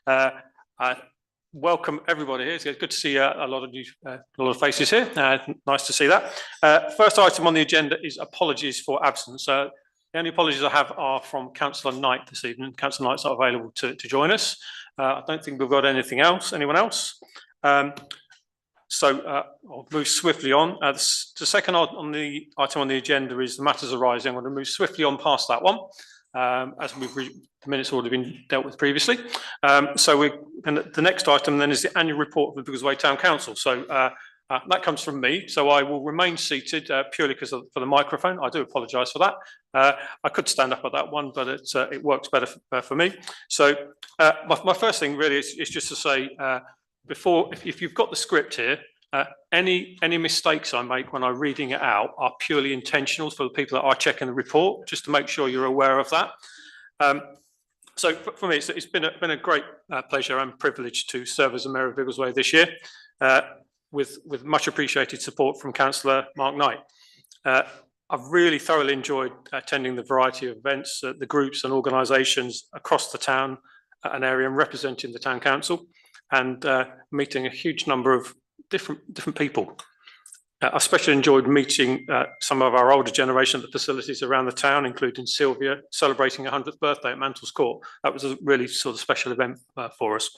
Uh, welcome everybody here. It's good to see a lot of faces here. Nice to see that. First item on the agenda is apologies for absence. The only apologies I have are from Councillor Knight this evening. Councillor Knight's not available to join us. I don't think we've got anything else. Anyone else? I'll move swiftly on. The second on the item on the agenda is the matters arising. I'm going to move swiftly on past that one, as the minutes already been dealt with previously. The next item then is the annual report of the Biggleswade Town Council. That comes from me, so I will remain seated purely because for the microphone. I do apologise for that. I could stand up at that one, but it works better for me. So my first thing really is just to say, if you've got the script here, any mistakes I make when I'm reading it out are purely intentional for the people that are checking the report, just to make sure you're aware of that. So for me, it's been a great pleasure and privilege to serve as the Mayor of Biggleswade this year, with much appreciated support from Councillor Mark Knight. I've really thoroughly enjoyed attending the variety of events, the groups and organisations across the town and area, and representing the Town Council, and meeting a huge number of different people. I especially enjoyed meeting some of our older generation at the facilities around the town, including Sylvia celebrating her 100th birthday at Mantles Court. That was a really sort of special event for us.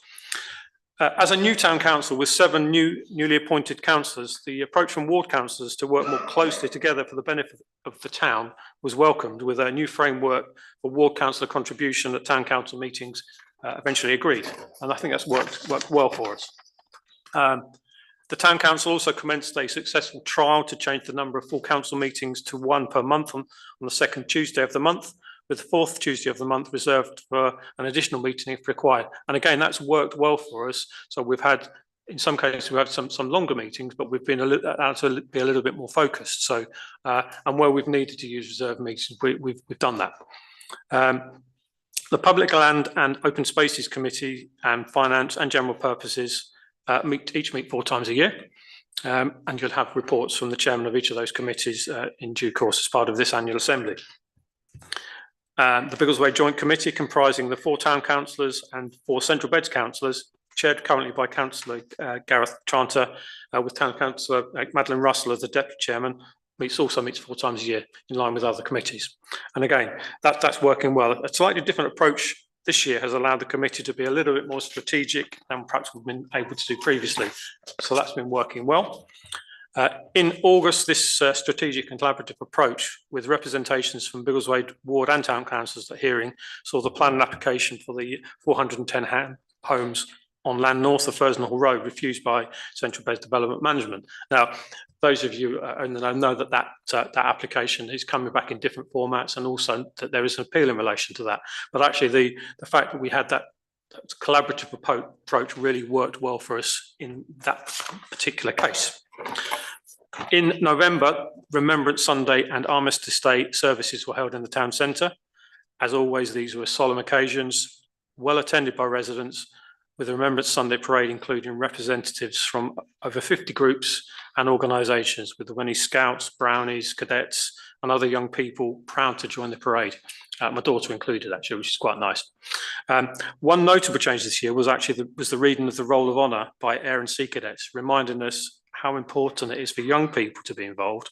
As a new town council with 7 newly appointed councillors, the approach from ward councillors to work more closely together for the benefit of the town was welcomed, with a new framework for ward councillor contribution at town council meetings eventually agreed, and I think that's worked well for us. The Town Council also commenced a successful trial to change the number of full council meetings to 1 per month on the second Tuesday of the month, with the 4th Tuesday of the month reserved for an additional meeting if required. And again, that's worked well for us. So we've had, in some cases, we've had some longer meetings, but we've been able to be a little bit more focused. So, and where we've needed to use reserve meetings, we've done that. The Public Land and Open Spaces Committee and Finance and General Purposes each meet 4 times a year, and you'll have reports from the chairman of each of those committees in due course as part of this annual assembly. The Biggleswade Joint Committee, comprising the 4 town councillors and 4 central beds councillors, chaired currently by Councillor Gareth Tranter, with Town Councillor Madeline Russell as the deputy chairman, also meets 4 times a year in line with other committees. And again, that's working well. A slightly different approach this year has allowed the committee to be a little bit more strategic than perhaps we've been able to do previously. So that's been working well. In August, this strategic and collaborative approach, with representations from Biggleswade Ward and Town Councillors at hearing, saw the plan and application for the 410 homes on land north of Furzenhall Road refused by Central Beds Development Management. Now, those of you in the know that application is coming back in different formats, and also that there is an appeal in relation to that. But actually, the fact that we had that collaborative approach really worked well for us in that particular case. In November, Remembrance Sunday and Armistice Day services were held in the town centre. As always, these were solemn occasions, well attended by residents, with the Remembrance Sunday parade including representatives from over 50 groups and organisations, with the Winnie Scouts, Brownies, Cadets and other young people proud to join the parade. My daughter included, actually, which is quite nice. One notable change this year was actually the reading of the Roll of Honour by Air and Sea Cadets, reminding us how important it is for young people to be involved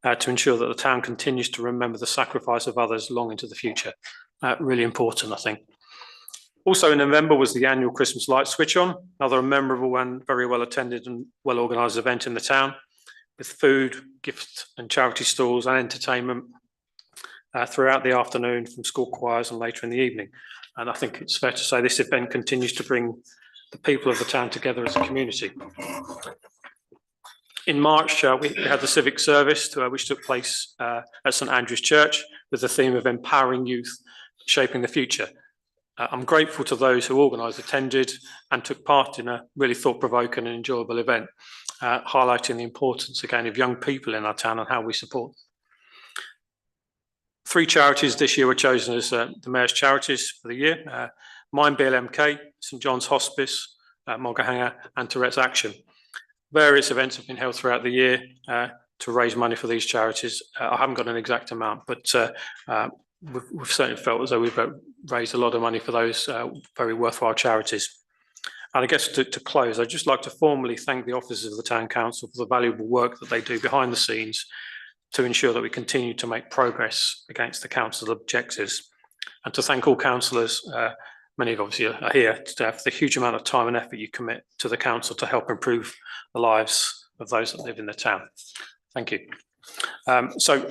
to ensure that the town continues to remember the sacrifice of others long into the future. Really important, I think. Also in November was the annual Christmas light switch on, another memorable and very well attended and well organised event in the town, with food, gifts and charity stalls and entertainment throughout the afternoon from school choirs and later in the evening. And I think it's fair to say this event continues to bring the people of the town together as a community. In March, we had the civic service which took place at St Andrew's Church, with the theme of empowering youth, shaping the future. I'm grateful to those who organised, attended and took part in a really thought-provoking and enjoyable event, highlighting the importance again of young people in our town and how we support. 3 charities this year were chosen as the Mayor's charities for the year: Mind BLMK, St John's Hospice, Mogahanga and Tourette's Action. Various events have been held throughout the year to raise money for these charities. I haven't got an exact amount, but we've certainly felt as though we've raised a lot of money for those very worthwhile charities. And I guess to close, I'd just like to formally thank the officers of the Town Council for the valuable work that they do behind the scenes to ensure that we continue to make progress against the council's objectives, and to thank all councillors, many of obviously are here, for the huge amount of time and effort you commit to the council to help improve the lives of those that live in the town. Thank you. So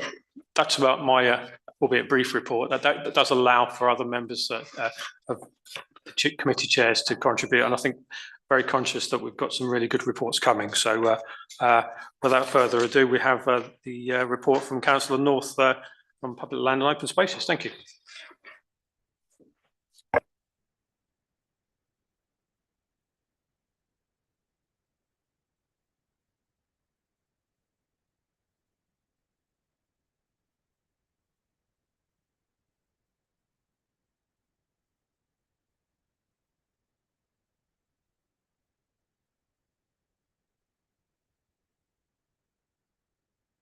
that's about my, albeit brief report. That does allow for other members of committee chairs to contribute, and I think very conscious that we've got some really good reports coming. So without further ado, we have the report from Councillor North from Public Land and Open Spaces. Thank you.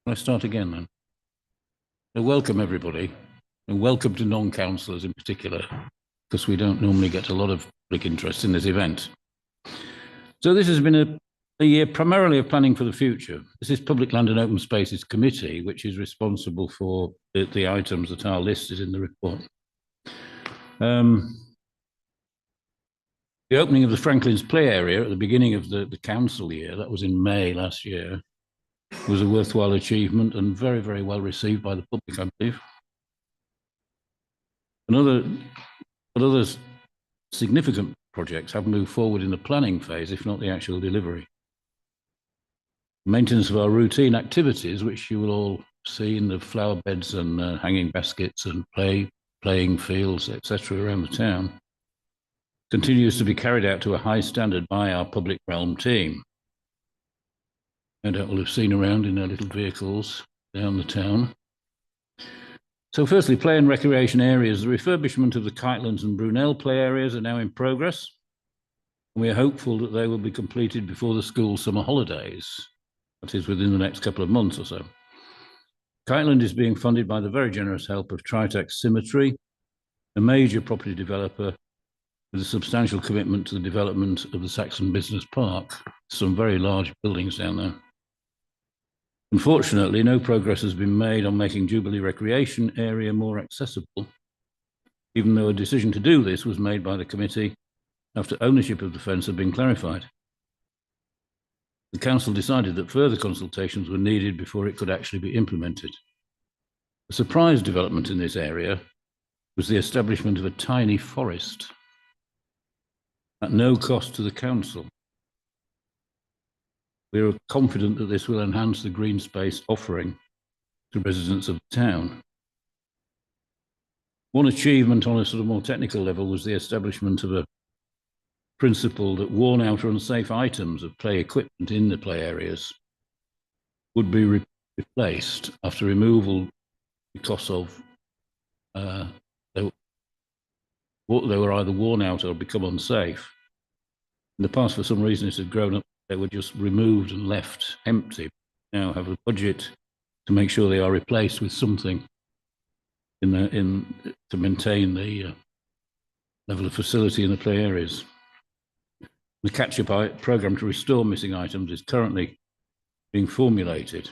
I start again then. So welcome everybody, and welcome to non-councillors in particular, because we don't normally get a lot of public interest in this event. So this has been a year primarily of planning for the future. This is Public Land and Open Spaces Committee, which is responsible for the items that are listed in the report. The opening of the Franklin's Play area at the beginning of the council year, that was in May last year, was a worthwhile achievement and very, very well received by the public, I believe. Other significant projects have moved forward in the planning phase, if not the actual delivery. Maintenance of our routine activities, which you will all see in the flower beds and hanging baskets and playing fields, etc., around the town, continues to be carried out to a high standard by our public realm team. No doubt will have seen around in their little vehicles down the town. So firstly, play and recreation areas. The refurbishment of the Kitelands and Brunel play areas are now in progress. We are hopeful that they will be completed before the school summer holidays, that is within the next couple of months or so. Kiteland is being funded by the very generous help of Tritex Symmetry, a major property developer with a substantial commitment to the development of the Saxon Business Park. Some very large buildings down there. Unfortunately, no progress has been made on making Jubilee Recreation area more accessible, even though a decision to do this was made by the committee after ownership of the fence had been clarified. The council decided that further consultations were needed before it could actually be implemented. A surprise development in this area was the establishment of a tiny forest at no cost to the council. We are confident that this will enhance the green space offering to residents of the town. One achievement on a sort of more technical level was the establishment of a principle that worn out or unsafe items of play equipment in the play areas would be replaced after removal because of they were either worn out or become unsafe. In the past, for some reason, it had grown up. They were just removed and left empty. Now have a budget to make sure they are replaced with something to maintain the level of facility in the play areas. The catch-up program to restore missing items is currently being formulated.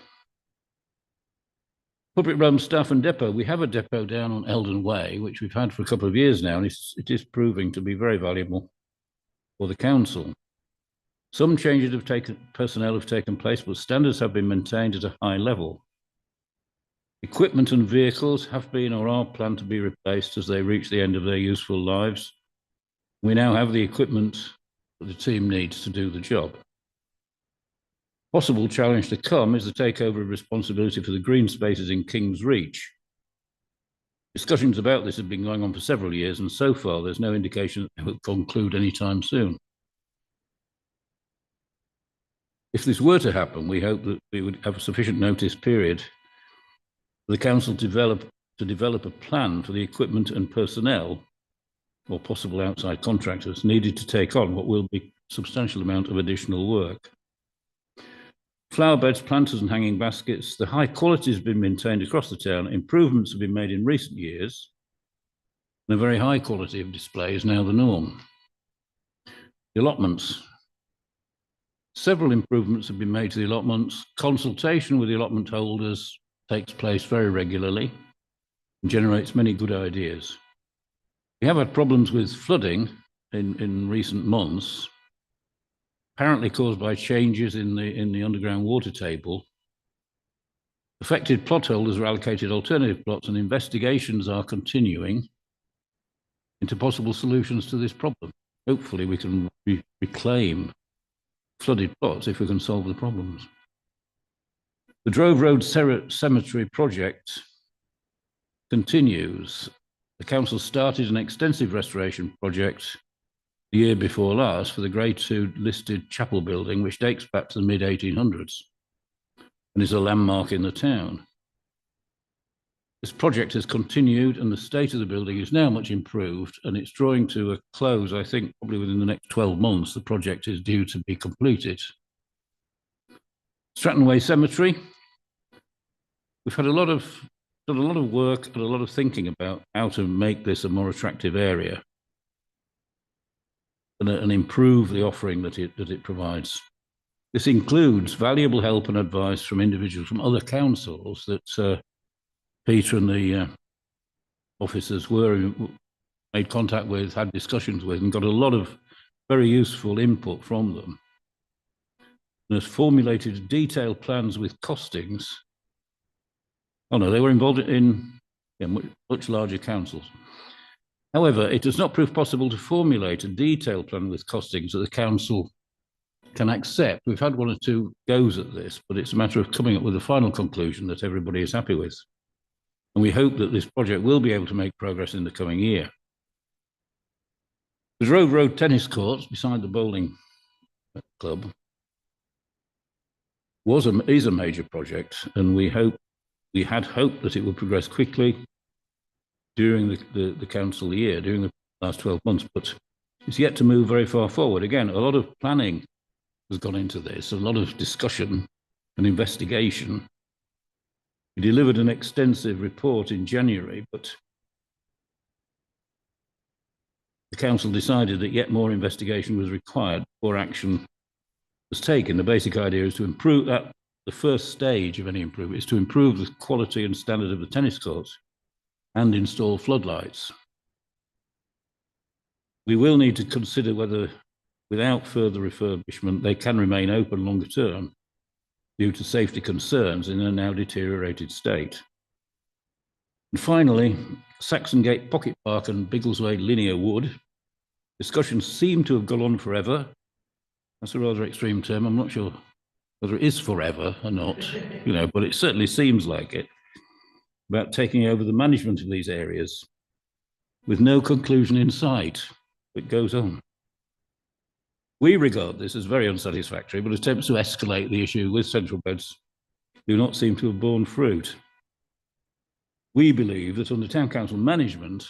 Public realm staff and depot. We have a depot down on Eldon Way, which we've had for a couple of years now, and it is proving to be very valuable for the council. Some changes personnel have taken place, but standards have been maintained at a high level. Equipment and vehicles have been or are planned to be replaced as they reach the end of their useful lives. We now have the equipment that the team needs to do the job. Possible challenge to come is the takeover of responsibility for the green spaces in King's Reach. Discussions about this have been going on for several years, and so far there's no indication that they will conclude anytime soon. If this were to happen, we hope that we would have a sufficient notice period for the council to develop a plan for the equipment and personnel or possible outside contractors needed to take on what will be a substantial amount of additional work. Flower beds, planters and hanging baskets. The high quality has been maintained across the town. Improvements have been made in recent years. And a very high quality of display is now the norm. The allotments. Several improvements have been made to the allotments. Consultation with the allotment holders takes place very regularly and generates many good ideas. We have had problems with flooding in recent months, apparently caused by changes in the underground water table. Affected plot holders are allocated alternative plots, and investigations are continuing into possible solutions to this problem. Hopefully we can reclaim flooded plots if we can solve the problems. The Drove Road Cemetery project continues. The council started an extensive restoration project the year before last for the Grade 2 listed chapel building, which dates back to the mid-1800s and is a landmark in the town. This project has continued and the state of the building is now much improved, and it's drawing to a close. I think probably within the next 12 months, the project is due to be completed. Stratton Way Cemetery. We've had done a lot of work and a lot of thinking about how to make this a more attractive area and improve the offering that it provides. This includes valuable help and advice from individuals from other councils that Peter and the officers made contact with, had discussions with, and got a lot of very useful input from them. And has formulated detailed plans with costings. Oh no, they were involved in much larger councils. However, it does not prove possible to formulate a detailed plan with costings that the council can accept. We've had one or two goes at this, but it's a matter of coming up with a final conclusion that everybody is happy with. And we hope that this project will be able to make progress in the coming year. The Drove Road tennis courts beside the bowling club is a major project, and we had hoped that it would progress quickly during the council year, during the last 12 months, but it's yet to move very far forward. Again, a lot of planning has gone into this, a lot of discussion and investigation. We delivered an extensive report in January, but the council decided that yet more investigation was required before action was taken. The basic idea is to improve that. The first stage of any improvement is to improve the quality and standard of the tennis courts and install floodlights. We will need to consider whether, without further refurbishment, they can remain open longer term due to safety concerns in a now deteriorated state. And finally, Saxon Gate Pocket Park and Biggleswade Linear Wood. Discussions seem to have gone on forever. That's a rather extreme term. I'm not sure whether it is forever or not, but it certainly seems like it, about taking over the management of these areas with no conclusion in sight. It goes on. We regard this as very unsatisfactory, but attempts to escalate the issue with central beds do not seem to have borne fruit. We believe that under town council management,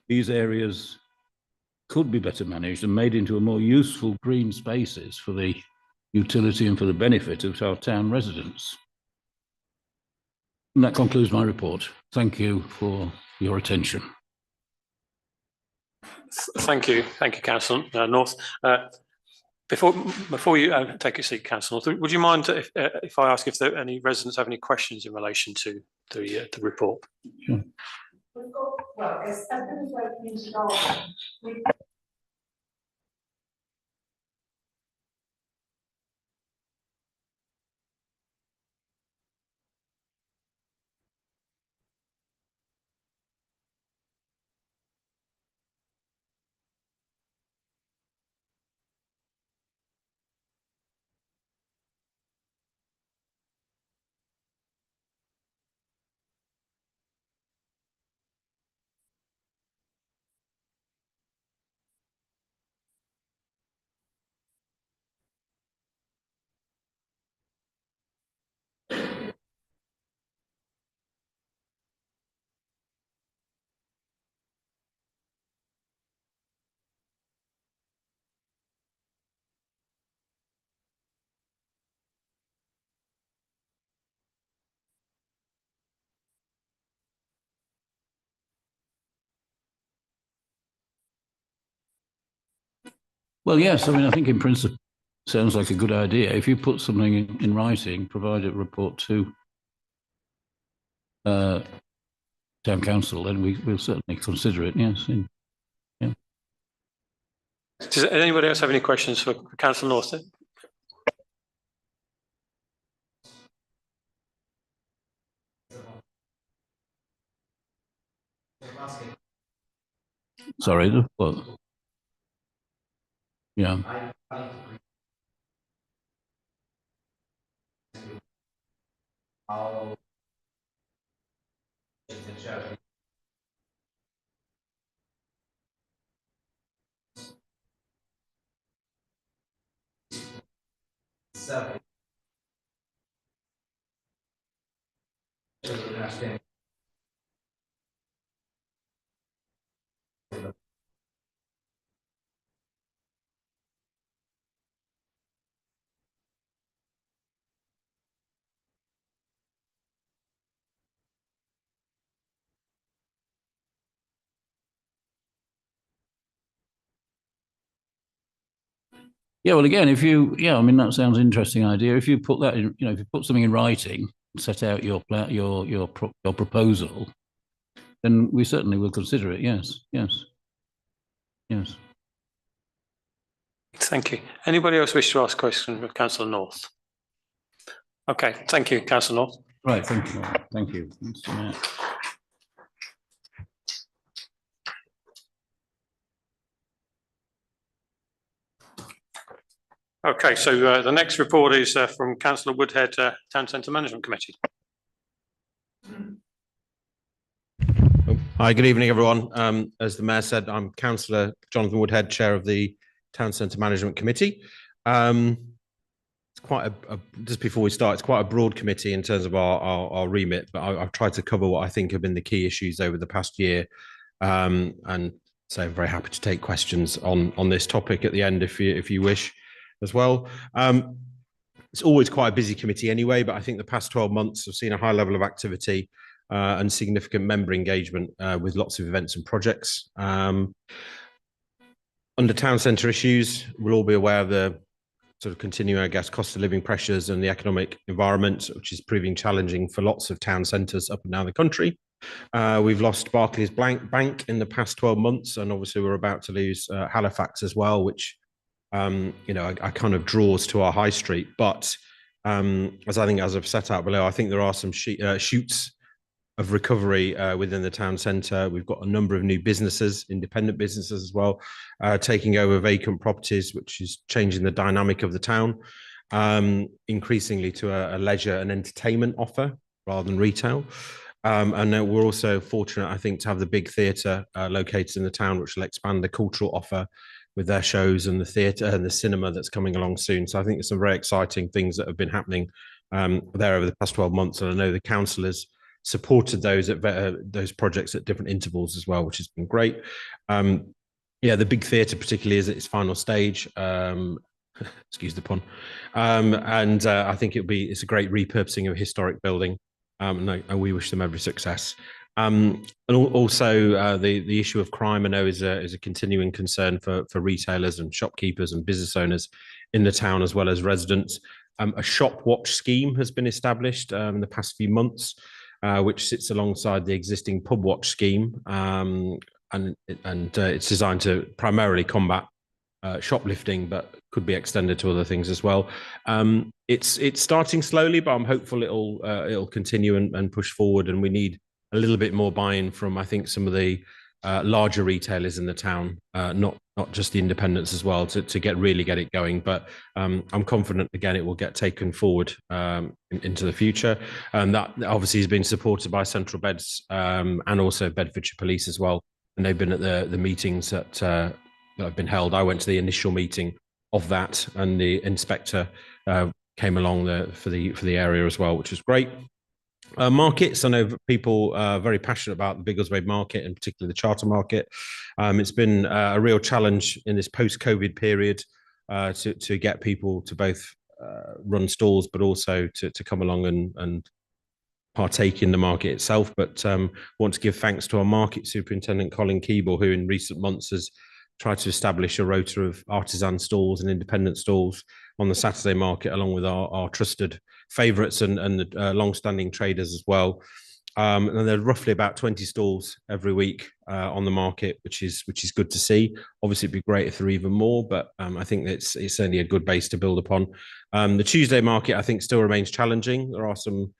these areas could be better managed and made into a more useful green spaces for the utility and for the benefit of our town residents. And that concludes my report. Thank you for your attention. Thank you, Councillor North. Before you take a seat, Councillor North, would you mind if I ask if there any residents have any questions in relation to the report? Sure. Well, as soon as we start, Well, yes, I mean, I think in principle, sounds like a good idea. If you put something in writing, provide a report to town council, then we'll certainly consider it, yes. Yeah. Does anybody else have any questions for Councillor North? Sorry, what? Yeah. Yeah, well, again, I mean, that sounds an interesting idea. If you put that in, if you put something in writing, set out your proposal, then we certainly will consider it. Yes, yes, yes. Thank you. Anybody else wish to ask a question of Councillor North? Okay, thank you, Councillor North. Right, thank you. Thank you. Okay, so the next report is from Councillor Woodhead, Town Centre Management Committee. Hi, good evening, everyone. As the Mayor said, I'm Councillor Jonathan Woodhead, Chair of the Town Centre Management Committee. It's quite just before we start, it's quite a broad committee in terms of our remit, but I've tried to cover what I think have been the key issues over the past year. And so I'm very happy to take questions on this topic at the end if you wish as well. It's always quite a busy committee anyway, but I think the past 12 months have seen a high level of activity and significant member engagement with lots of events and projects. Under town centre issues, we'll all be aware of the sort of continuing, I guess, cost of living pressures and the economic environment, which is proving challenging for lots of town centres up and down the country. We've lost Barclays Bank in the past 12 months, and obviously we're about to lose Halifax as well, which I kind of draws to our high street. But as I've set out below, I think there are some shoots of recovery within the town centre. We've got a number of new businesses, independent businesses as well, taking over vacant properties, which is changing the dynamic of the town, increasingly to a leisure and entertainment offer rather than retail. And then we're also fortunate, I think, to have the big theatre located in the town, which will expand the cultural offer with their shows and the theatre and the cinema that's coming along soon. So I think there's some very exciting things that have been happening there over the past 12 months. And I know the councillors supported those projects at different intervals as well, which has been great. The big theatre particularly is at its final stage. Excuse the pun. And I think it's a great repurposing of a historic building. And we wish them every success. And also the issue of crime, I know, is a continuing concern for retailers and shopkeepers and business owners in the town, as well as residents. A shop watch scheme has been established in the past few months, which sits alongside the existing pub watch scheme, and it's designed to primarily combat shoplifting, but could be extended to other things as well. It's starting slowly, but I'm hopeful it'll continue and push forward. And we need a little bit more buy-in from, I think, some of the larger retailers in the town, not just the independents as well, to really get it going. But I'm confident, again, it will get taken forward into the future. And that obviously has been supported by Central Beds and also Bedfordshire Police as well. And they've been at the meetings that have been held. I went to the initial meeting of that, and the inspector came along for the area as well, which was great. Markets, I know people are very passionate about the Biggleswade market, and particularly the charter market. It's been a real challenge in this post-COVID period to get people to both run stalls, but also to come along and partake in the market itself. But want to give thanks to our market superintendent, Colin Keeble, who in recent months has try to establish a rota of artisan stalls and independent stalls on the Saturday market, along with our trusted favourites and the long-standing traders as well. And there are roughly about 20 stalls every week on the market, which is good to see. Obviously, it'd be great if there are even more, but I think it's certainly a good base to build upon. The Tuesday market, I think, still remains challenging. There are some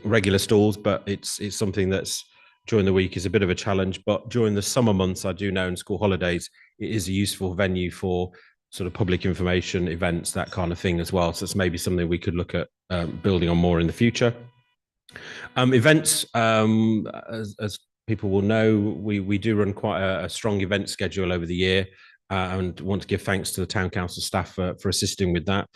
regular stalls, but it's something that's during the week is a bit of a challenge. But during the summer months, I do know in school holidays, it is a useful venue for sort of public information events, that kind of thing as well. So it's maybe something we could look at building on more in the future. Events, as people will know, we do run quite a strong event schedule over the year, and want to give thanks to the town council staff for assisting with that.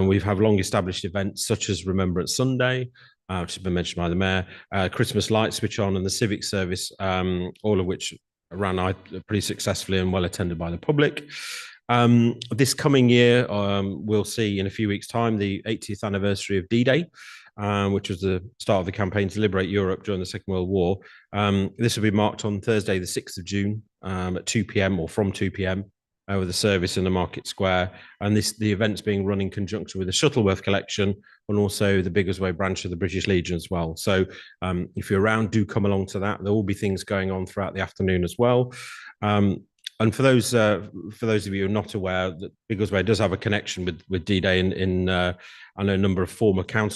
We have long established events such as Remembrance Sunday, which has been mentioned by the mayor, Christmas light switch on, and the civic service, all of which ran pretty successfully and well attended by the public. This coming year, we'll see in a few weeks' time the 80th anniversary of D-Day, which was the start of the campaign to liberate Europe during the Second World War. This will be marked on Thursday, the 6th of June, at 2 p.m. or from 2 p.m. With a service in the Market Square. And the event's being run in conjunction with the Shuttleworth collection and also the Biggleswade branch of the British Legion as well. So if you're around, do come along to that. There will be things going on throughout the afternoon as well. And for those of you who are not aware, that Biggleswade does have a connection with D-Day. I know a number of former town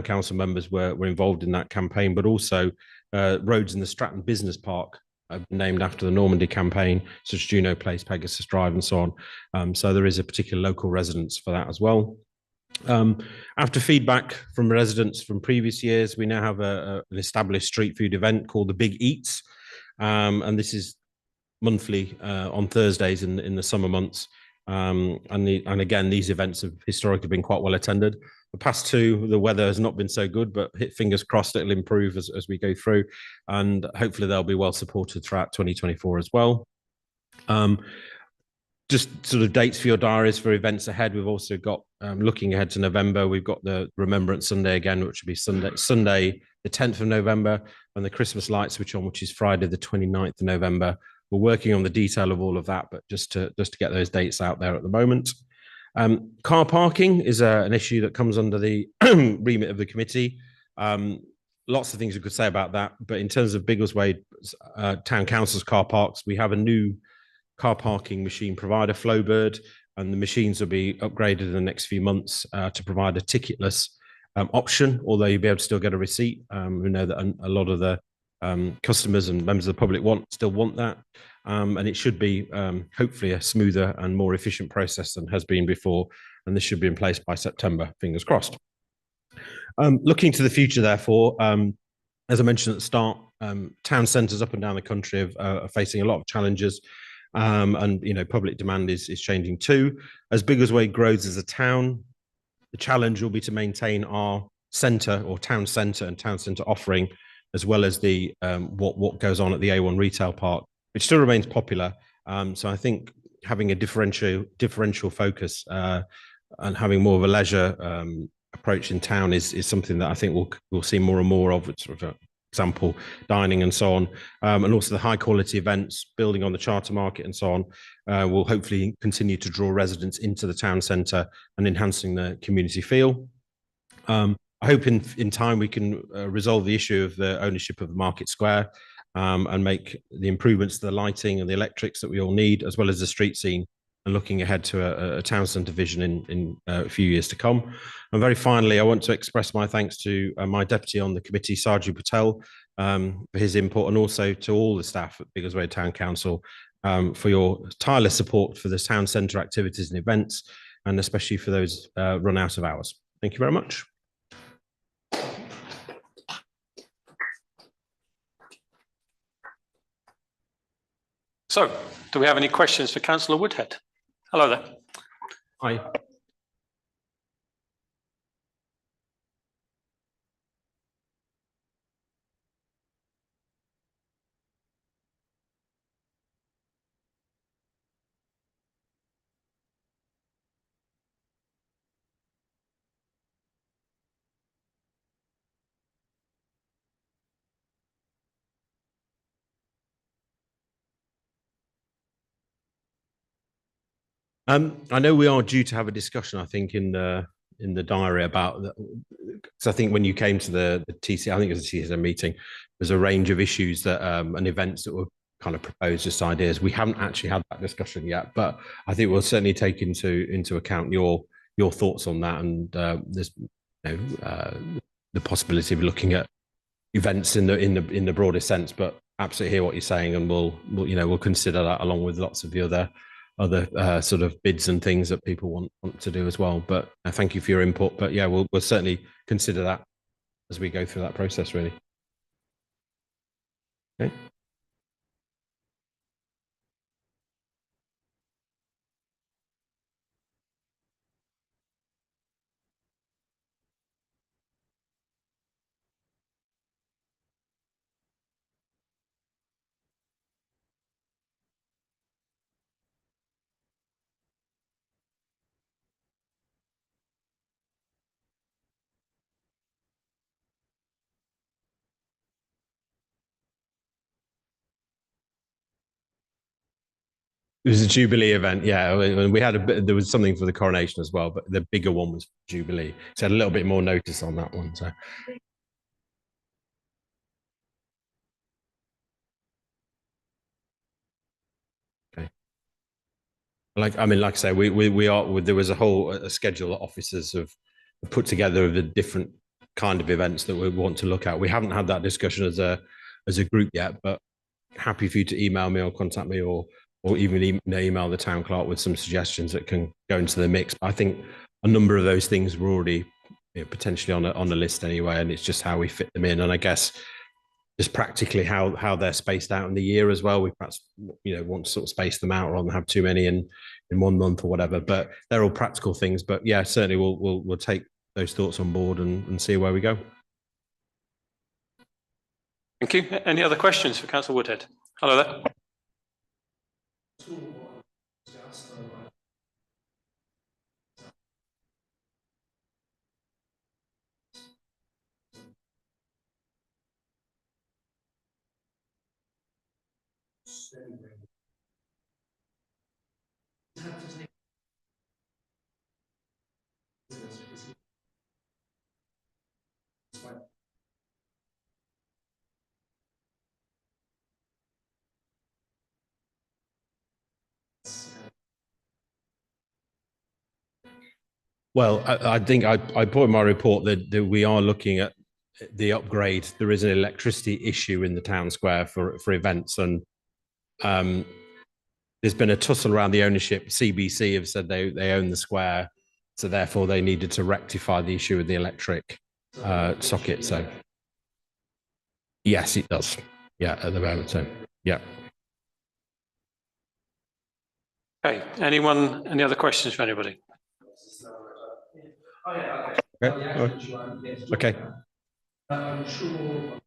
council members were involved in that campaign, but also roads in the Stratton Business Park have been named after the Normandy campaign, such as Juno Place, Pegasus Drive, and so on. So there is a particular local resonance for that as well. After feedback from residents from previous years, we now have an established street food event called the Big Eats, and this is monthly on Thursdays in the summer months. And again, these events have historically been quite well attended. The past two, the weather has not been so good, but fingers crossed it'll improve as we go through, and hopefully they'll be well supported throughout 2024 as well. Just sort of dates for your diaries for events ahead. We've also got, looking ahead to November, we've got the Remembrance Sunday again, which will be Sunday the 10th of November, and the Christmas light switch on, which is Friday the 29th of November. We're working on the detail of all of that, but just to get those dates out there at the moment. Car parking is an issue that comes under the remit of the committee. Lots of things we could say about that, but in terms of Biggleswade Town Council's car parks, we have a new car parking machine provider, Flowbird, and the machines will be upgraded in the next few months to provide a ticketless option, although you'll be able to still get a receipt. We know that a lot of the customers and members of the public still want that. And it should be hopefully a smoother and more efficient process than has been before. And this should be in place by September, fingers crossed. Looking to the future, therefore, as I mentioned at the start, town centres up and down the country are facing a lot of challenges. And public demand is changing too. As Biggleswade grows as a town, the challenge will be to maintain our centre or town centre and town centre offering, as well as the what goes on at the A1 retail park, which still remains popular. So I think having a differential focus and having more of a leisure approach in town is something that I think we'll see more and more of. It's sort of example, dining and so on, and also the high quality events, building on the charter market and so on, will hopefully continue to draw residents into the town centre and enhancing the community feel. I hope in time we can resolve the issue of the ownership of the Market Square and make the improvements to the lighting and the electrics that we all need, as well as the street scene, and looking ahead to a town centre vision in a few years to come. And very finally, I want to express my thanks to my deputy on the committee, Sarju Patel, for his input, and also to all the staff at Biggleswade Town Council for your tireless support for the town centre activities and events, and especially for those run out of hours. Thank you very much. So, do we have any questions for Councillor Woodhead? Hello there. Hi. I know we are due to have a discussion, I think, in the diary about that. So I think when you came to the TC, I think it was a TCM meeting, there's a range of issues that and events that were kind of proposed as ideas. We haven't actually had that discussion yet, but I think we'll certainly take into account your thoughts on that. And there's the possibility of looking at events in the broadest sense, but absolutely hear what you're saying, and we'll consider that along with lots of the other sort of bids and things that people want to do as well. But thank you for your input. But yeah, we'll certainly consider that as we go through that process, really. Okay. It was a Jubilee event, yeah. We had there was something for the coronation as well, but the bigger one was Jubilee. So had a little bit more notice on that one. So. Okay. Like I say, we are. There was a whole schedule that officers have put together of the different kind of events that we want to look at. We haven't had that discussion as a group yet, but happy for you to email me or contact me or even email the town clerk with some suggestions that can go into the mix. But I think a number of those things were already potentially on the list anyway, and it's just how we fit them in. And I guess just practically how they're spaced out in the year as well. We perhaps want to sort of space them out rather than have too many in 1 month or whatever. But they're all practical things. But yeah, certainly we'll take those thoughts on board and see where we go. Thank you. Any other questions for Councillor Woodhead? Hello there. Well, I think I put in my report that we are looking at the upgrade. There is an electricity issue in the town square for events, and there's been a tussle around the ownership. CBC have said they own the square, so therefore they needed to rectify the issue with the electric socket. So yes, it does. Yeah, at the moment. So yeah. Okay. Any other questions for anybody? Okay. Okay. I'm sure.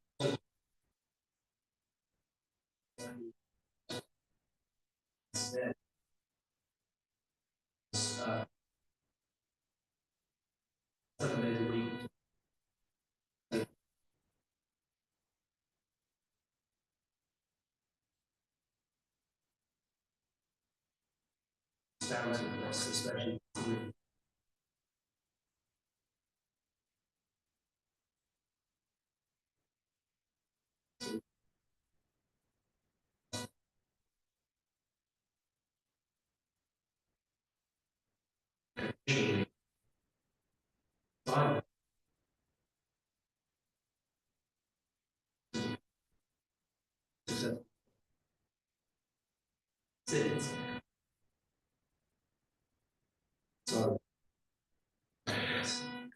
Especially.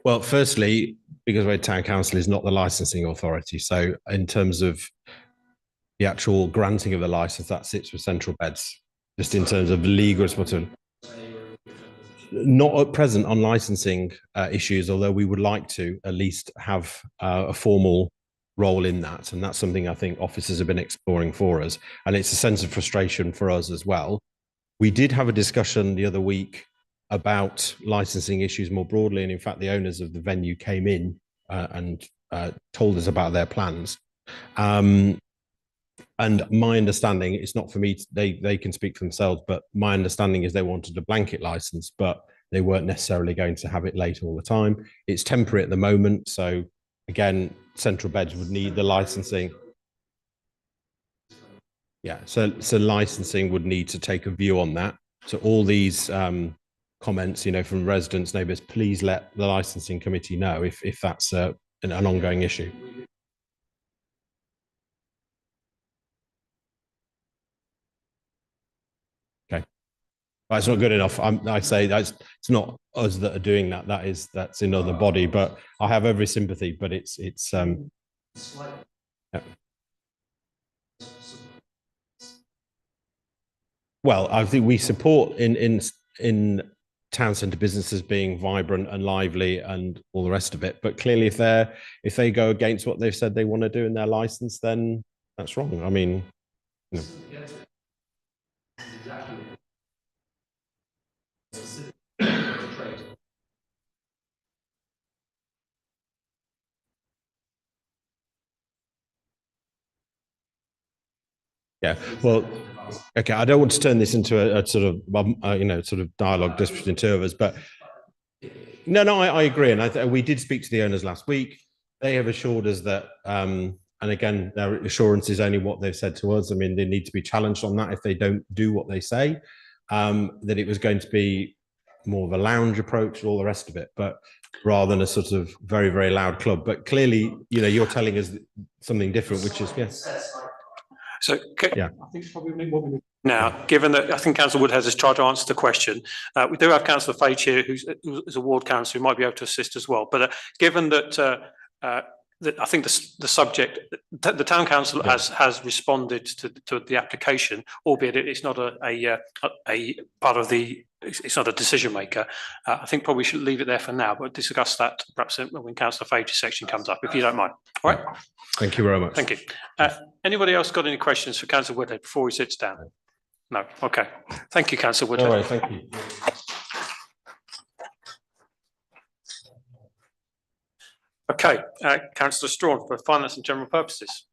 Well, firstly, Biggleswade Town Council is not the licensing authority. So in terms of the actual granting of the license, that sits with central beds, just in terms of legal responsibility. Not at present on licensing issues, although we would like to at least have a formal role in that. And that's something I think officers have been exploring for us. And it's a sense of frustration for us as well. We did have a discussion the other week about licensing issues more broadly. And in fact, the owners of the venue came in and told us about their plans. And And my understanding, it's not for me, they can speak for themselves, but my understanding is they wanted a blanket license, but they weren't necessarily going to have it late all the time. It's temporary at the moment. So again, central beds would need the licensing. Yeah, so licensing would need to take a view on that. So all these comments, from residents, neighbours, please let the licensing committee know if that's an ongoing issue. Okay, that's not good enough. I'd say it's not us that are doing that. That's another body. But I have every sympathy. But it's yeah. Well, I think we support in town centre businesses being vibrant and lively and all the rest of it. But clearly, if they go against what they've said they want to do in their license, then that's wrong. I mean, yeah. Well, okay. I don't want to turn this into a sort of sort of dialogue between two of us, but no, I agree, and we did speak to the owners last week. They have assured us that, and again, their assurance is only what they've said to us. I mean, they need to be challenged on that if they don't do what they say. That it was going to be more of a lounge approach and all the rest of it, but rather than a sort of very, very loud club. But clearly, you're telling us something different, which is So, yeah. I think probably what we now, given that I think Councillor Woodhead has tried to answer the question, we do have Councillor Fage here, who's a ward councillor, who might be able to assist as well. But given that, that I think the subject, the town council has responded to the application, albeit it's not a part of the. It's not a decision maker. I think probably we should leave it there for now, but discuss that perhaps when Councillor Fage's section comes up, if you don't mind. All right. Thank you very much. Thank you. Anybody else got any questions for Councillor Woodhead before he sits down? No. Okay. Thank you, Councillor Woodhead. All right. Thank you. Okay. Councillor Strawn for Finance and General Purposes.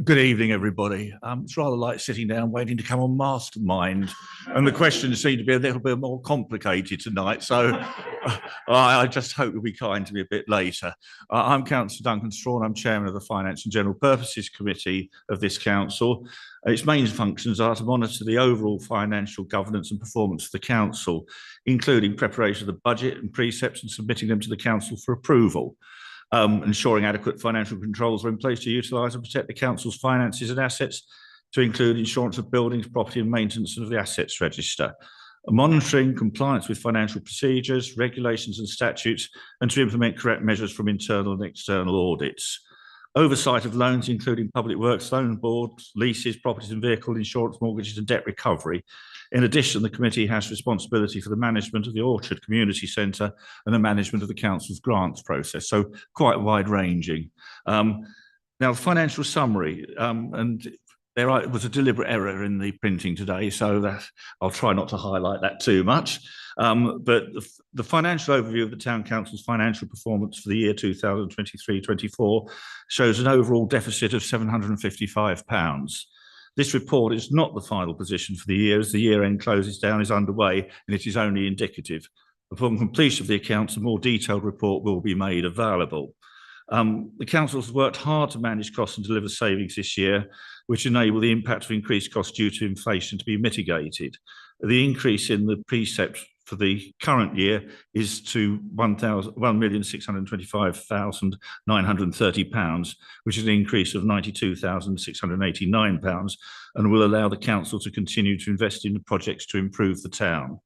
Good evening, everybody. It's rather like sitting down waiting to come on Mastermind, and the questions seem to be a little bit more complicated tonight, so I just hope you'll be kind to me a bit later. I'm Councillor Duncan Strawn. I'm Chairman of the Finance and General Purposes Committee of this council. Its main functions are to monitor the overall financial governance and performance of the council, including preparation of the budget and precepts and submitting them to the council for approval. Ensuring adequate financial controls are in place to utilise and protect the council's finances and assets, to include insurance of buildings, property and maintenance of the assets register, monitoring compliance with financial procedures, regulations and statutes, and to implement correct measures from internal and external audits. Oversight of loans, including public works, loan boards, leases, properties and vehicle insurance, mortgages and debt recovery. In addition, the committee has responsibility for the management of the Orchard Community Centre and the management of the council's grants process, so quite wide-ranging. Now, financial summary, and there was a deliberate error in the printing today, so that I'll try not to highlight that too much. But the financial overview of the Town Council's financial performance for the year 2023-24 shows an overall deficit of £755. This report is not the final position for the year, as the year-end closes down is underway and it is only indicative. Upon completion of the accounts, a more detailed report will be made available. The council has worked hard to manage costs and deliver savings this year, which enable the impact of increased costs due to inflation to be mitigated. The increase in the precept for the current year is to £1,625,930, which is an increase of £92,689, and will allow the council to continue to invest in projects to improve the town,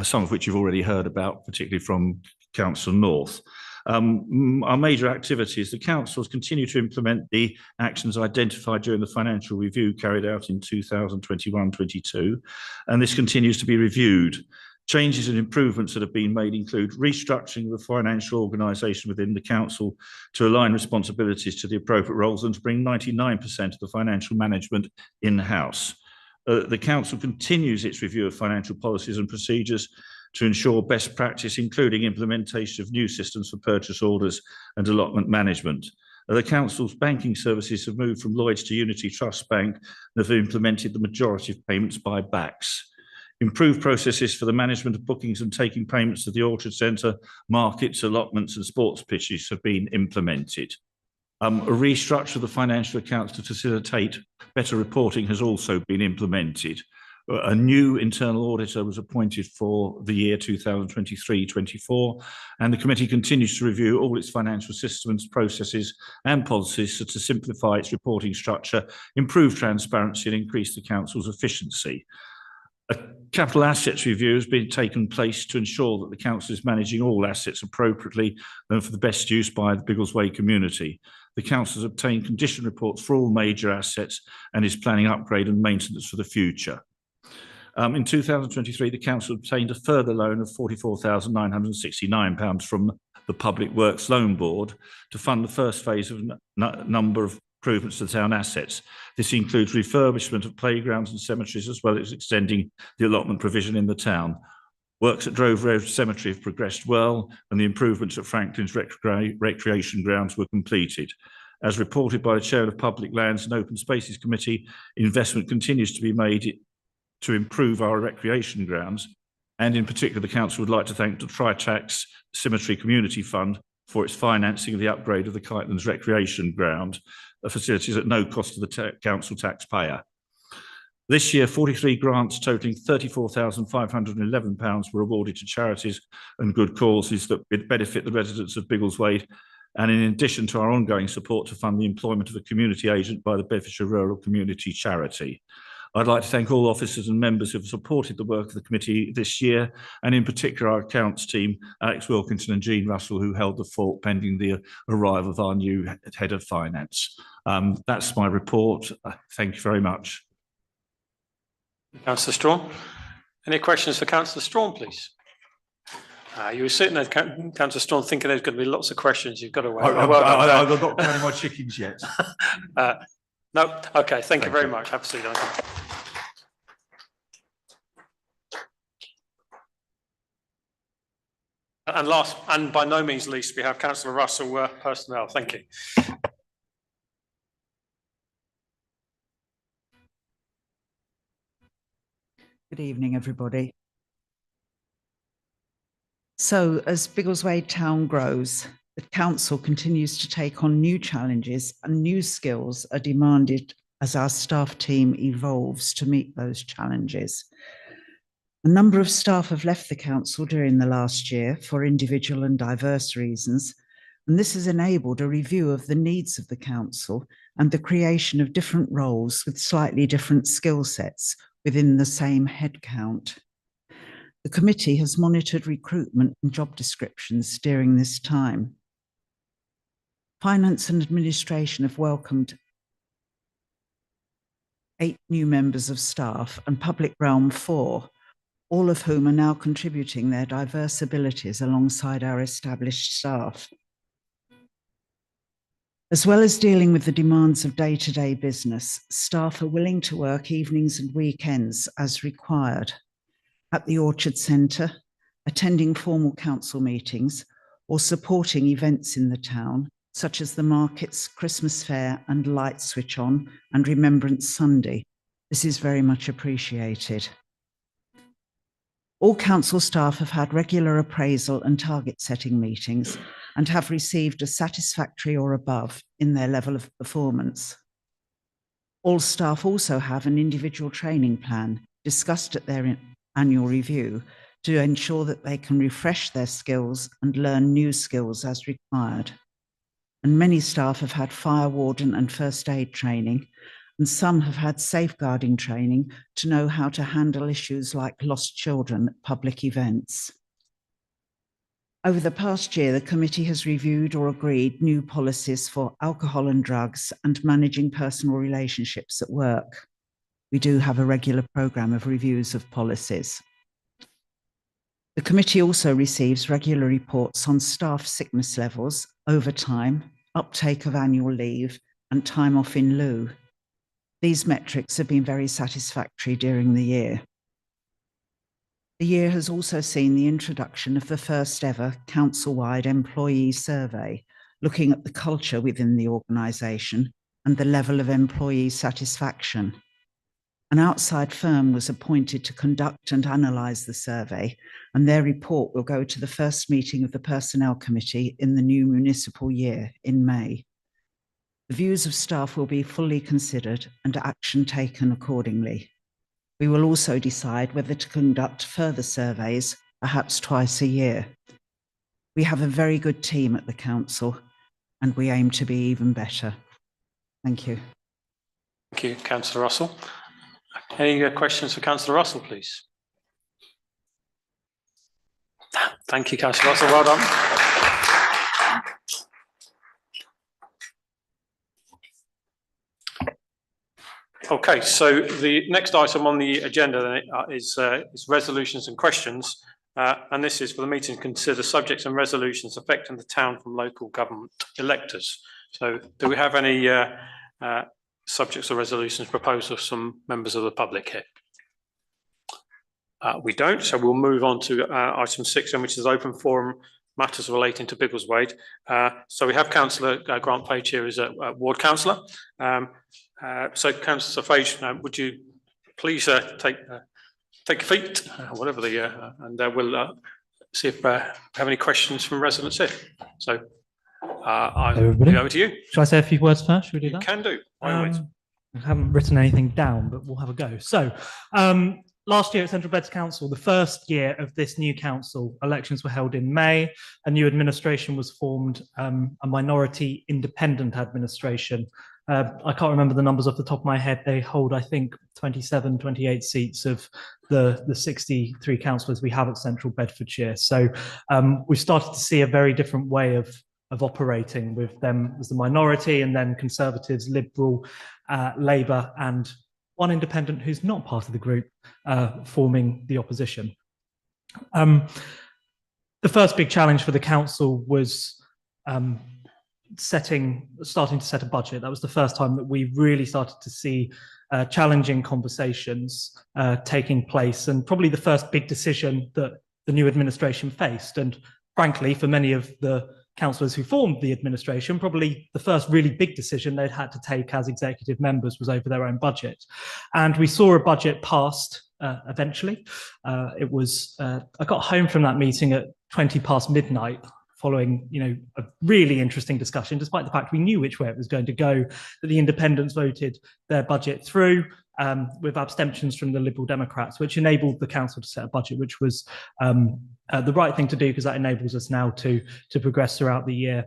some of which you've already heard about, particularly from Council North. Our major activities, the council has continued to implement the actions identified during the financial review carried out in 2021-22, and this continues to be reviewed. Changes and improvements that have been made include restructuring the financial organisation within the council to align responsibilities to the appropriate roles and to bring 99% of the financial management in-house. The council continues its review of financial policies and procedures to ensure best practice, including implementation of new systems for purchase orders and allotment management. The council's banking services have moved from Lloyds to Unity Trust Bank and have implemented the majority of payments by BACS. Improved processes for the management of bookings and taking payments to the Orchard Centre, markets, allotments and sports pitches have been implemented. A restructure of the financial accounts to facilitate better reporting has also been implemented. A new internal auditor was appointed for the year 2023-24, and the committee continues to review all its financial systems, processes and policies to simplify its reporting structure, improve transparency and increase the council's efficiency. A capital assets review has been taken place to ensure that the council is managing all assets appropriately and for the best use by the Biggleswade community. The council has obtained condition reports for all major assets and is planning upgrade and maintenance for the future. In 2023, the council obtained a further loan of £44,969 from the Public Works Loan Board to fund the first phase of a number of improvements to the town assets. This includes refurbishment of playgrounds and cemeteries, as well as extending the allotment provision in the town. Works at Drove Road Cemetery have progressed well, and the improvements at Franklin's recreation grounds were completed. As reported by the Chair of the Public Lands and Open Spaces Committee, investment continues to be made to improve our recreation grounds, and in particular, the council would like to thank the Tritax Cemetery Community Fund for its financing of the upgrade of the Kitelands Recreation Ground, facilities at no cost to the council taxpayer. This year, 43 grants totaling £34,511 were awarded to charities and good causes that benefit the residents of Biggleswade, and in addition to our ongoing support to fund the employment of a community agent by the Bedfordshire Rural Community Charity. I'd like to thank all officers and members who have supported the work of the committee this year, and in particular our accounts team, Alex Wilkinson and Jean Russell, who held the fort pending the arrival of our new head of finance. That's my report. Thank you very much. Councillor Strawn. Any questions for Councillor Strawn, please? You were sitting there, Councillor Strawn, thinking there's going to be lots of questions. You've got to wait. I've not counted my chickens yet. No, okay, thank you very much. Absolutely. And last, and by no means least, we have Councillor Russell, personnel. Thank you. Good evening, everybody. So, as Biggleswade Town grows, the council continues to take on new challenges, and new skills are demanded as our staff team evolves to meet those challenges. A number of staff have left the council during the last year for individual and diverse reasons, and this has enabled a review of the needs of the council and the creation of different roles with slightly different skill sets within the same headcount. The committee has monitored recruitment and job descriptions during this time. Finance and administration have welcomed 8 new members of staff and public realm 4, all of whom are now contributing their diverse abilities alongside our established staff. As well as dealing with the demands of day-to-day business, staff are willing to work evenings and weekends as required at the Orchard Centre, attending formal council meetings or supporting events in the town, such as the markets, Christmas fair and light switch on and Remembrance Sunday. This is very much appreciated. All council staff have had regular appraisal and target setting meetings and have received a satisfactory or above in their level of performance. All staff also have an individual training plan discussed at their annual review to ensure that they can refresh their skills and learn new skills as required. And many staff have had fire warden and first aid training, and some have had safeguarding training to know how to handle issues like lost children at public events. Over the past year, the committee has reviewed or agreed new policies for alcohol and drugs and managing personal relationships at work. We do have a regular programme of reviews of policies. The committee also receives regular reports on staff sickness levels, overtime, uptake of annual leave, and time off in lieu. These metrics have been very satisfactory during the year. The year has also seen the introduction of the first ever council-wide employee survey looking at the culture within the organisation and the level of employee satisfaction. An outside firm was appointed to conduct and analyse the survey, and their report will go to the first meeting of the Personnel Committee in the new municipal year in May. The views of staff will be fully considered and action taken accordingly. We will also decide whether to conduct further surveys, perhaps twice a year. We have a very good team at the council and we aim to be even better. Thank you. Thank you, Councillor Russell. Any questions for Councillor Russell, please? Thank you, Councillor Russell. Well done. Okay, so the next item on the agenda then is resolutions and questions. And this is for the meeting to consider subjects and resolutions affecting the town from local government electors. So do we have any subjects or resolutions proposed of some members of the public here? We don't, so we'll move on to item 6, which is open forum matters relating to Biggleswade. So we have Councillor Grant Page here as a ward councillor. So Councillor Page, would you please take a seat, whatever the, and we'll see if we have any questions from residents here. So I'll Everybody. go over to you. Shall I say a few words first? Should we do You that? can do. By all means. I haven't written anything down, but we'll have a go. So last year at Central Beds Council, the first year of this new council, elections were held in May. A new administration was formed, a minority independent administration. I can't remember the numbers off the top of my head. They hold, I think, 27, 28 seats of the 63 councillors we have at Central Bedfordshire. So we've started to see a very different way of operating, with them as the minority, and then Conservatives, Liberal, Labour, and one independent who's not part of the group forming the opposition. The first big challenge for the council was starting to set a budget. That was the first time that we really started to see challenging conversations taking place, and probably the first big decision that the new administration faced. And frankly, for many of the councillors who formed the administration, probably the first really big decision they'd had to take as executive members was over their own budget. And we saw a budget passed eventually. It was, I got home from that meeting at 20 past midnight, following, a really interesting discussion, despite the fact we knew which way it was going to go, that the independents voted their budget through with abstentions from the Liberal Democrats, which enabled the council to set a budget, which was the right thing to do, because that enables us now to progress throughout the year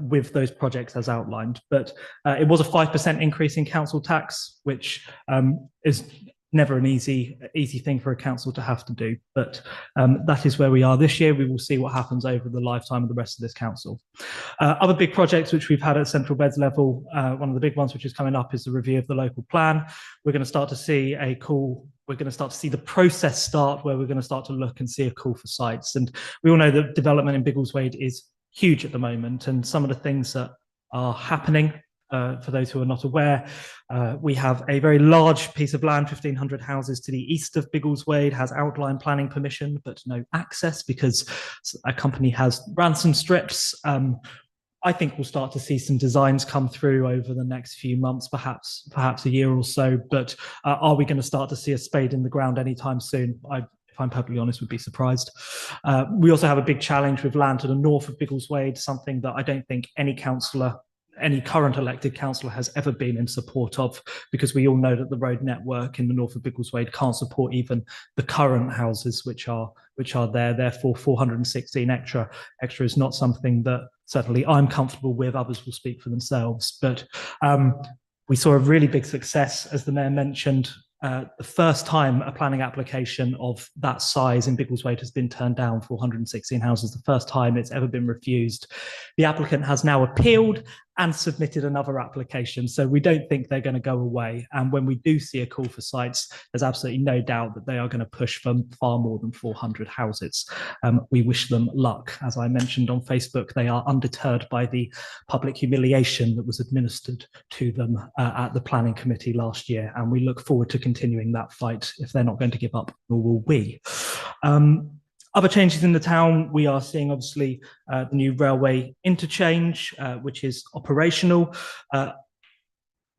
with those projects as outlined. But it was a 5% increase in council tax, which is never an easy thing for a council to have to do, but that is where we are this year. We will see what happens over the lifetime of the rest of this council. Other big projects which we've had at Central Beds level, one of the big ones which is coming up is the review of the local plan. We're going to start to see we're going to start to see the process start, where we're going to start to look and see a call for sites. And we all know that development in Biggleswade is huge at the moment, and some of the things that are happening, for those who are not aware, we have a very large piece of land, 1,500 houses to the east of Biggleswade, has outline planning permission, but no access because a company has ransom strips. I think we'll start to see some designs come through over the next few months, perhaps a year or so. But are we going to start to see a spade in the ground anytime soon? If I'm perfectly honest, would be surprised. We also have a big challenge with land to the north of Biggleswade, something that I don't think any current elected councillor has ever been in support of, because we all know that the road network in the north of Biggleswade can't support even the current houses which are there. Therefore, 416 extra is not something that certainly I'm comfortable with. Others will speak for themselves. But we saw a really big success, as the Mayor mentioned. The first time a planning application of that size in Biggleswade has been turned down, 416 houses, the first time it's ever been refused. The applicant has now appealed and submitted another application. So we don't think they're going to go away. And when we do see a call for sites, there's absolutely no doubt that they are going to push for far more than 400 houses. We wish them luck. As I mentioned on Facebook, they are undeterred by the public humiliation that was administered to them at the planning committee last year. And we look forward to continuing that fight. If they're not going to give up, nor will we. Other changes in the town, we are seeing obviously the new railway interchange, which is operational.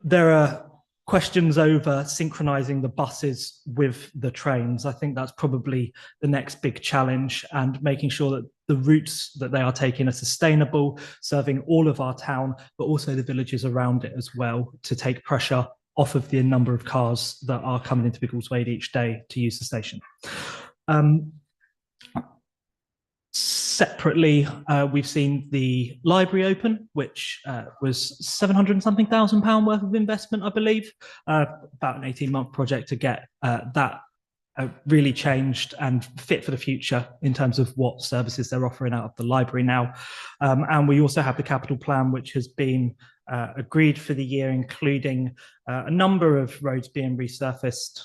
There are questions over synchronizing the buses with the trains. I think that's probably the next big challenge, and making sure that the routes that they are taking are sustainable, serving all of our town, but also the villages around it as well, to take pressure off of the number of cars that are coming into Biggleswade each day to use the station. Separately, we've seen the library open, which was £700 and something thousand worth of investment, I believe, about an 18-month project to get that really changed and fit for the future in terms of what services they're offering out of the library now. And we also have the capital plan, which has been agreed for the year, including a number of roads being resurfaced.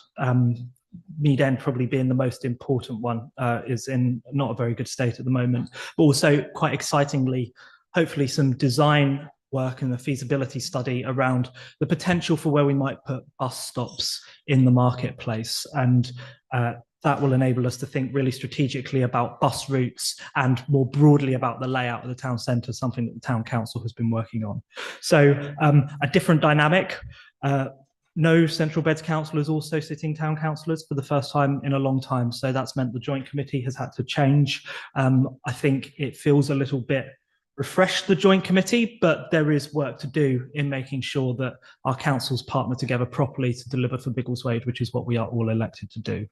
Mead End probably being the most important one, is in not a very good state at the moment, but also quite excitingly, hopefully some design work and the feasibility study around the potential for where we might put bus stops in the marketplace. And that will enable us to think really strategically about bus routes and more broadly about the layout of the town centre, something that the town council has been working on. So a different dynamic. No Central Beds councillors also sitting town councillors for the first time in a long time. So that's meant the joint committee has had to change. I think it feels a little bit refreshed, the joint committee, but there is work to do in making sure that our councils partner together properly to deliver for Biggleswade, which is what we are all elected to do.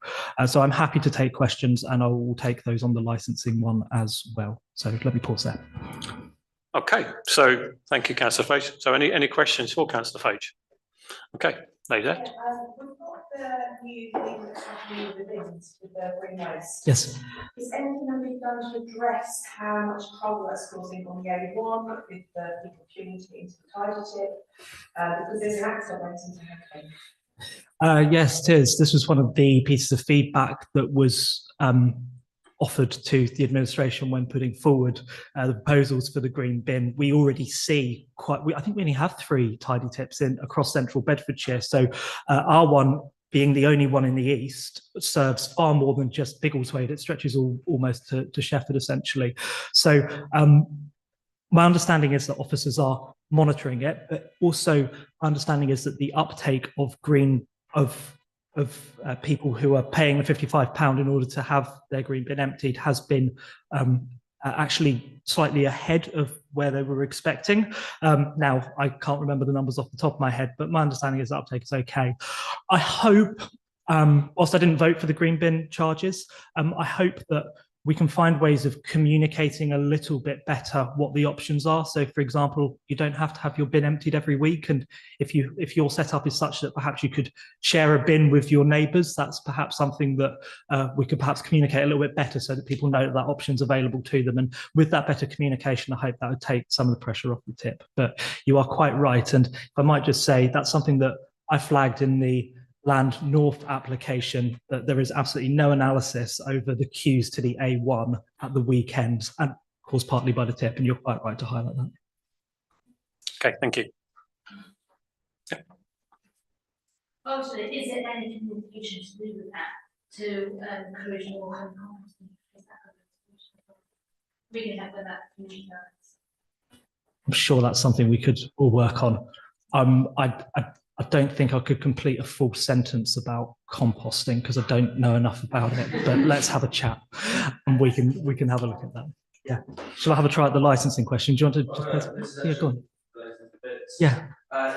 So I'm happy to take questions, and I will take those on the licensing one as well. So let me pause there. Okay, so thank you, Councillor Fage. So any questions for Councillor Fage? Okay, Lady. We've got the new thing that's happening with the bins, with the green waste. Yes. Is anything that we've done to address how much trouble that's causing on the A1 with the people queuing to get into the tidy tip? Because there's an accident waiting to happen. Yes, it is. This was one of the pieces of feedback that was offered to the administration when putting forward the proposals for the green bin. We already see I think we only have 3 tidy tips in across central Bedfordshire. So our one, being the only one in the east, serves far more than just Biggleswade. It stretches almost to Shefford, essentially. So my understanding is that officers are monitoring it, but also my understanding is that the uptake of people who are paying the £55 in order to have their green bin emptied has been actually slightly ahead of where they were expecting. Now, I can't remember the numbers off the top of my head, but my understanding is that uptake is okay. I hope, whilst I didn't vote for the green bin charges, I hope that we can find ways of communicating a little bit better what the options are. So, for example, you don't have to have your bin emptied every week. And if your setup is such that perhaps you could share a bin with your neighbours, that's perhaps something that we could perhaps communicate a little bit better so that people know that option's available to them. And with that better communication, I hope that would take some of the pressure off the tip. But you are quite right. And if I might just say, that's something that I flagged in the Land North application, that there is absolutely no analysis over the queues to the A1 at the weekends, and of course partly by the tip, and you're quite right to highlight that. Okay, thank you. Yeah. Also, is there any communication to do with that to encourage more home composting? We can have that communication. I'm sure that's something we could all work on. I don't think I could complete a full sentence about composting because I don't know enough about it, but let's have a chat and we can have a look at that. Yeah. Shall I have a try at the licensing question? Do you want to just, yeah, go on. Yeah.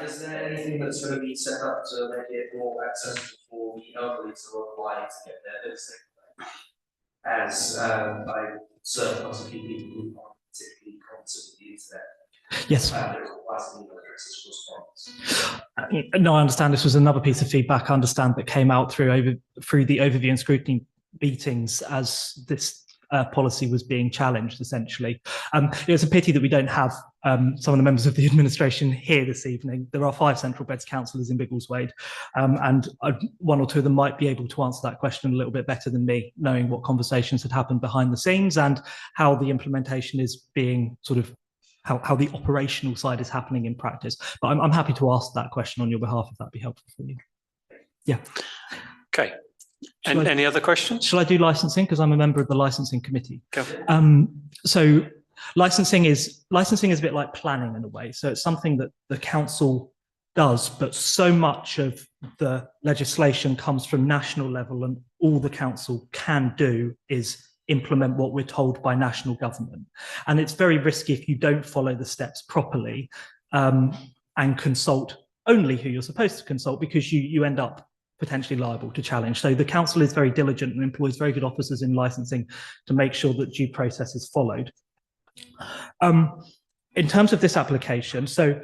Is there anything that's going to be set up to make it more accessible for the elderly to apply to get their listing? As I serve quite a few people who aren't particularly competent with the internet. Yes. No, I understand this was another piece of feedback I understand that came out through the overview and scrutiny meetings as this policy was being challenged, essentially. It's a pity that we don't have some of the members of the administration here this evening. There are 5 Central Beds councillors in Biggleswade, and one or two of them might be able to answer that question a little bit better than me, knowing what conversations had happened behind the scenes and how the implementation is being sort of how the operational side is happening in practice. But I'm happy to ask that question on your behalf if that'd be helpful for you. Yeah. Okay. Any other questions? Shall I do licensing? Because I'm a member of the licensing committee. Go. So licensing is a bit like planning in a way. So it's something that the council does, but so much of the legislation comes from national level, and all the council can do is implement what we're told by national government. And it's very risky if you don't follow the steps properly and consult only who you're supposed to consult, because you end up potentially liable to challenge. So the council is very diligent and employs very good officers in licensing to make sure that due process is followed. In terms of this application, so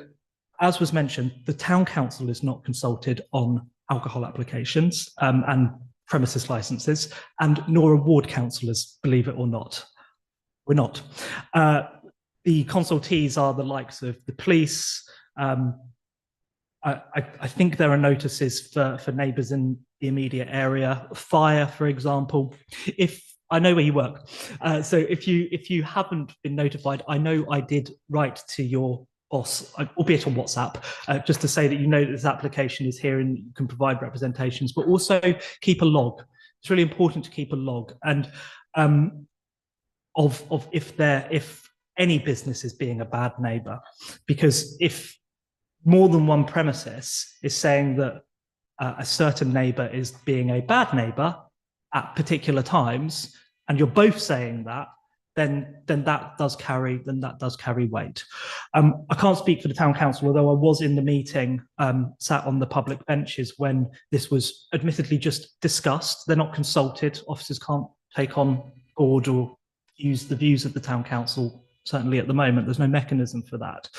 as was mentioned, the town council is not consulted on alcohol applications and premises licenses, and nor are ward councillors, believe it or not. We're not. The consultees are the likes of the police. I think there are notices for neighbours in the immediate area, fire, for example. If I know where you work, so if you haven't been notified, I know I did write to your boss, albeit on WhatsApp, just to say that you know that this application is here and you can provide representations, but also keep a log. It's really important to keep a log, and of if any business is being a bad neighbour, because if more than one premises is saying that a certain neighbour is being a bad neighbour at particular times, and you're both saying that, then that does carry weight. I can't speak for the town council, although I was in the meeting, sat on the public benches when this was admittedly just discussed. They're not consulted. Officers can't take on board or use the views of the town council. Certainly at the moment, there's no mechanism for that.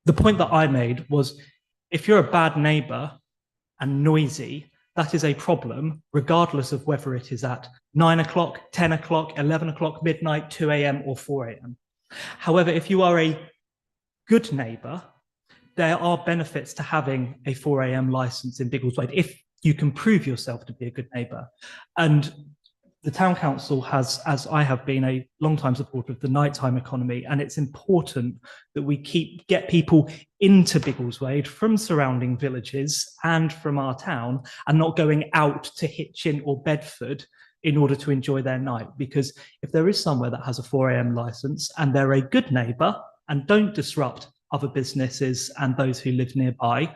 The point that I made was, if you're a bad neighbour and noisy, that is a problem, regardless of whether it is at 9 o'clock, 10 o'clock, 11 o'clock, midnight, 2 a.m. or 4 a.m. However, if you are a good neighbour, there are benefits to having a 4 a.m. licence in Biggleswade if you can prove yourself to be a good neighbour. And the town council has, as I have been, a long-time supporter of the nighttime economy, and it's important that we get people into Biggleswade from surrounding villages and from our town, and not going out to Hitchin or Bedford in order to enjoy their night. Because if there is somewhere that has a 4 a.m. licence and they're a good neighbour and don't disrupt other businesses and those who live nearby,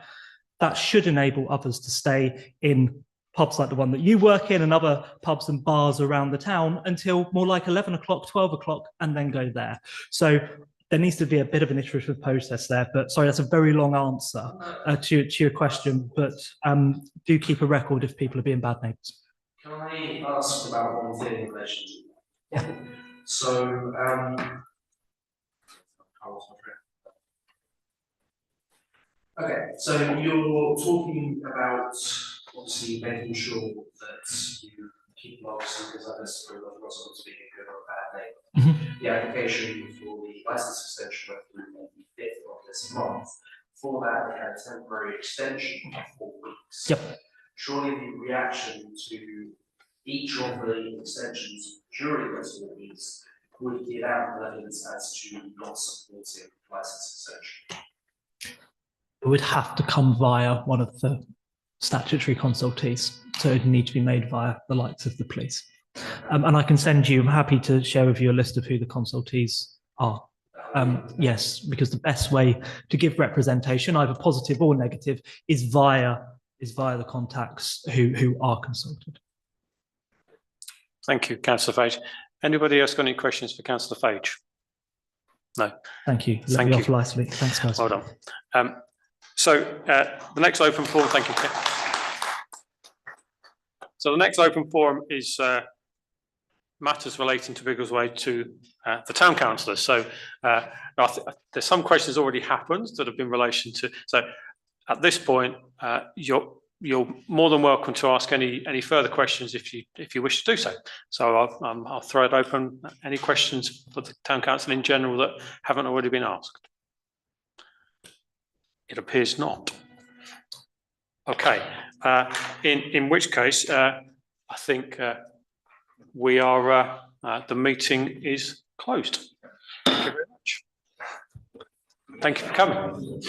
that should enable others to stay in pubs like the one that you work in and other pubs and bars around the town until more like 11 o'clock, 12 o'clock, and then go there. So there needs to be a bit of an iterative process there. But sorry, that's a very long answer to your question, but do keep a record if people are being bad neighbours. Can I ask about one thing in relation to that? Yeah. So, okay, so you're talking about obviously making sure that you keep logs, because I necessarily not someone's being a good or a bad neighbour. The application for the license extension went through on the 5th of this month. For that, they had a temporary extension of 4 weeks. Yep. Surely the reaction to each of the extensions during those 4 weeks would give out evidence as to not supporting license extension. It would have to come via one of the statutory consultees, so it would need to be made via the likes of the police. And I can send you, I'm happy to share with you a list of who the consultees are. Yes, because the best way to give representation, either positive or negative, is via the contacts who are consulted. Thank you, Councillor Fage. Anybody else got any questions for Councillor Fage? No. Thank you. Let me off lightly. Thanks, guys. Well done. So the next open forum, thank you. So the next open forum is matters relating to Biggleswade to the town councillors. So there's some questions already happened that have been in relation to. So at this point, you're more than welcome to ask any further questions if you wish to do so. So I'll throw it open. Any questions for the town council in general that haven't already been asked? It appears not. Okay. In which case, I think we are. The meeting is closed. Thank you very much. Thank you for coming.